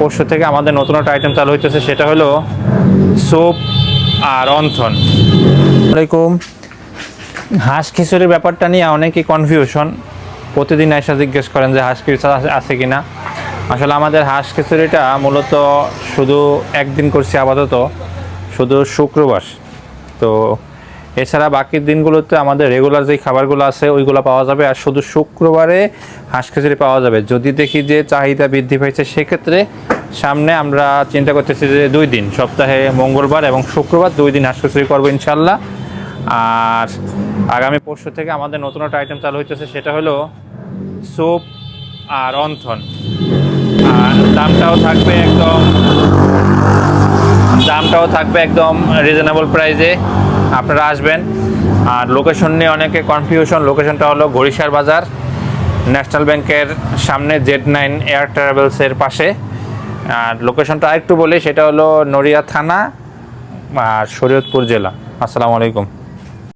পরশু থেকে আমাদের নতুন একটা আইটেম চালু হইতেছে, সেটা হলো স্যুপ আর অন্থন। আসসালামাইকুম। হাঁস খিচুড়ির ব্যাপারটা নিয়ে অনেকই কনফিউশন, প্রতিদিন এসে জিজ্ঞেস করেন যে হাঁস খিচুড়ি আছে কি না। আসলে আমাদের হাঁস খিচুড়িটা মূলত শুধু একদিন করছি আপাতত, শুধু শুক্রবার। তো এছাড়া বাকি দিনগুলোতে আমাদের রেগুলার যেই খাবারগুলো আছে ওইগুলো পাওয়া যাবে, আর শুধু শুক্রবারে হাঁস খিচুড়ি পাওয়া যাবে। যদি দেখি যে চাহিদা বৃদ্ধি পাইছে, সেক্ষেত্রে সামনে আমরা চিন্তা করতেছি যে 2 দিন, সপ্তাহে মঙ্গলবার এবং শুক্রবার 2 দিন হাঁস খিচুড়ি করবো ইনশাল্লাহ। আর আগামী পরশু থেকে আমাদের নতুন একটা আইটেম চালু হইতেছে, সেটা হলো স্যুপ আর অন্থন। আর দামটাও থাকবে একদম রিজনেবল প্রাইসে, আপনারা আসবেন। আর লোকেশন নিয়ে অনেকে কনফিউশন, লোকেশনটা হলো ঘড়িসার বাজার, ন্যাশনাল ব্যাংকের সামনে Z9 এয়ার ট্রাভেলসের পাশে। আর লোকেশনটা আরেকটু বলি, সেটা হলো নড়িয়া থানা আর শরীয়তপুর জেলা। আসসালামু আলাইকুম।